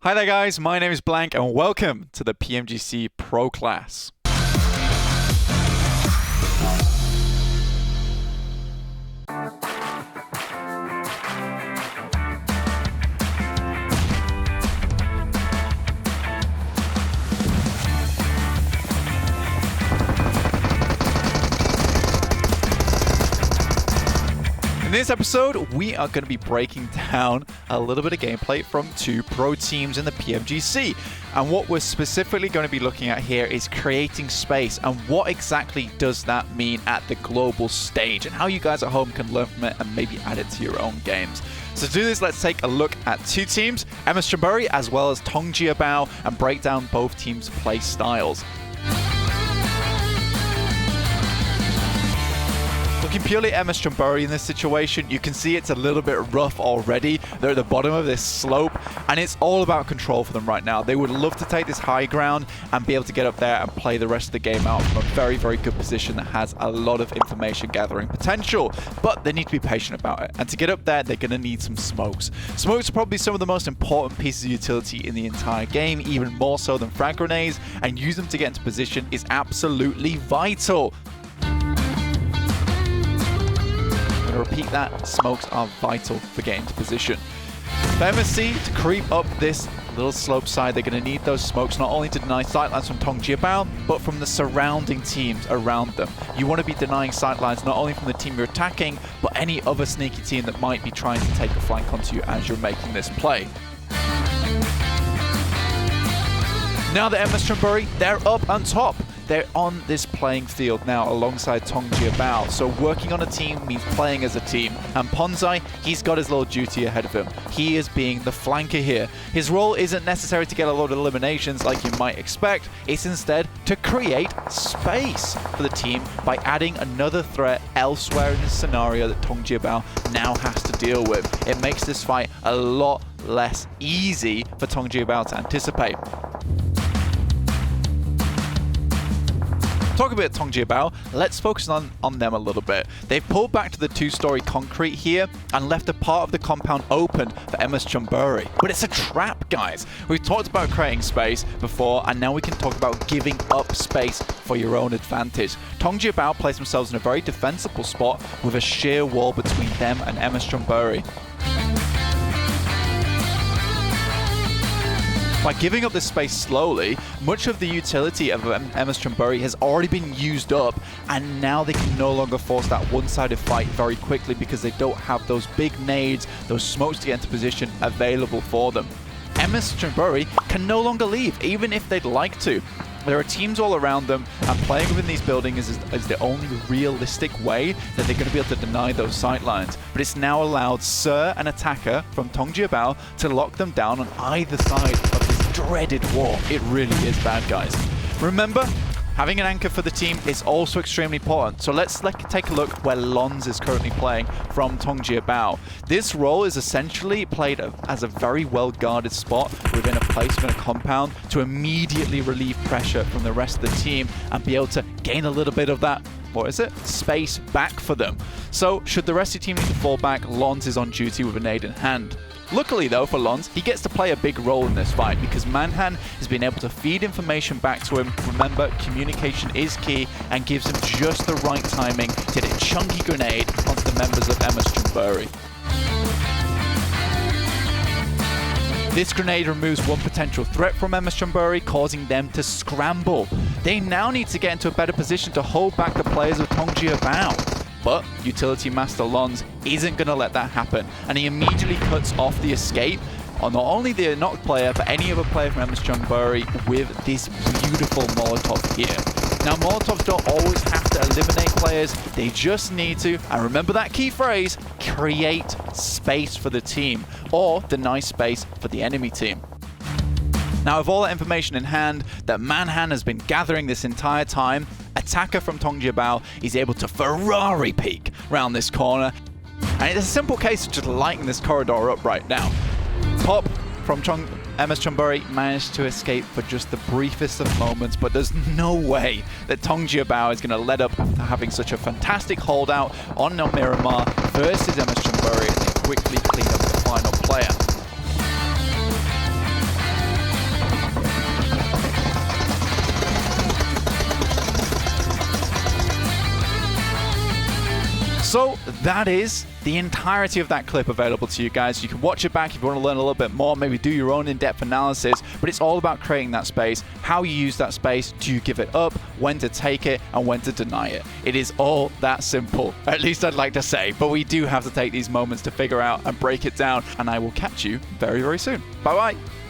Hi there guys, my name is Blank and welcome to the PMGC Pro Class. In this episode, we are going to be breaking down a little bit of gameplay from two pro teams in the PMGC. And what we're specifically going to be looking at here is creating space and what exactly does that mean at the global stage and how you guys at home can learn from it and maybe add it to your own games. So to do this, let's take a look at two teams, MS Chonburi as well as Tongjiabao, and break down both teams' play styles. Looking purely at MS Chonburi in this situation, you can see it's a little bit rough already. They're at the bottom of this slope, and it's all about control for them right now. They would love to take this high ground and be able to get up there and play the rest of the game out from a very, very good position that has a lot of information gathering potential. But they need to be patient about it. And to get up there, they're going to need some smokes. Smokes are probably some of the most important pieces of utility in the entire game, even more so than frag grenades, and use them to get into position is absolutely vital. To repeat that, smokes are vital for getting to position. For MSC to creep up this little slope side, they're going to need those smokes not only to deny sightlines from Tongjiabao, but from the surrounding teams around them. You want to be denying sightlines not only from the team you're attacking, but any other sneaky team that might be trying to take a flank onto you as you're making this play. Now the MS Chonburi, they're up on top. They're on this playing field now alongside Tongjiabao. So working on a team means playing as a team. And Ponzai, he's got his little duty ahead of him. He is being the flanker here. His role isn't necessary to get a lot of eliminations like you might expect. It's instead to create space for the team by adding another threat elsewhere in this scenario that Tongjiabao now has to deal with. It makes this fight a lot less easy for Tongjiabao to anticipate. Talk a bit of Tongjiabao, let's focus on them a little bit. They've pulled back to the two-story concrete here and left a part of the compound open for MS Chonburi. But it's a trap, guys. We've talked about creating space before, and now we can talk about giving up space for your own advantage. Tongjiabao place themselves in a very defensible spot with a sheer wall between them and MS Chonburi. By giving up this space slowly, much of the utility of MS Chonburi has already been used up, and now they can no longer force that one-sided fight very quickly because they don't have those big nades, those smokes to get into position available for them. MS Chonburi can no longer leave, even if they'd like to. There are teams all around them, and playing within these buildings is the only realistic way that they're going to be able to deny those sightlines. But it's now allowed Sir, an attacker from Tongjiabao, to lock them down on either side of this dreaded wall. It really is bad, guys. Remember, having an anchor for the team is also extremely important. So let's take a look where Lons is currently playing from Tongjiabao. This role is essentially played as a very well-guarded spot within a place within a compound to immediately relieve pressure from the rest of the team and be able to gain a little bit of that, space back for them. So should the rest of the team need to fall back, Lons is on duty with a nade in hand. Luckily though for Lons, he gets to play a big role in this fight because Manhan has been able to feed information back to him. Remember, communication is key and gives him just the right timing to hit a chunky grenade onto the members of MS Chonburi. This grenade removes one potential threat from MS Chonburi, causing them to scramble. They now need to get into a better position to hold back the players of Tongjiabao. But Utility Master Lons isn't going to let that happen, and he immediately cuts off the escape on not only the knocked player, but any other player from MS Chonburi with this beautiful Molotov here. Now, Molotovs don't always have to eliminate players, they just need to, and remember that key phrase, create space for the team, or deny space for the enemy team. Now, with all that information in hand that Manhan has been gathering this entire time, attacker from Tongjiabao is able to Ferrari peek round this corner. And it's a simple case of just lighting this corridor up right now. Pop from MS Chonburi managed to escape for just the briefest of moments, but there's no way that Tongjiabao is going to let up after having such a fantastic holdout on Miramar versus MS Chonburi and then quickly clean up the final player. So that is the entirety of that clip available to you guys. You can watch it back if you want to learn a little bit more, maybe do your own in-depth analysis, but it's all about creating that space, how you use that space, do you give it up, when to take it, and when to deny it. It is all that simple, at least I'd like to say, but we do have to take these moments to figure out and break it down, and I will catch you very, very soon. Bye-bye.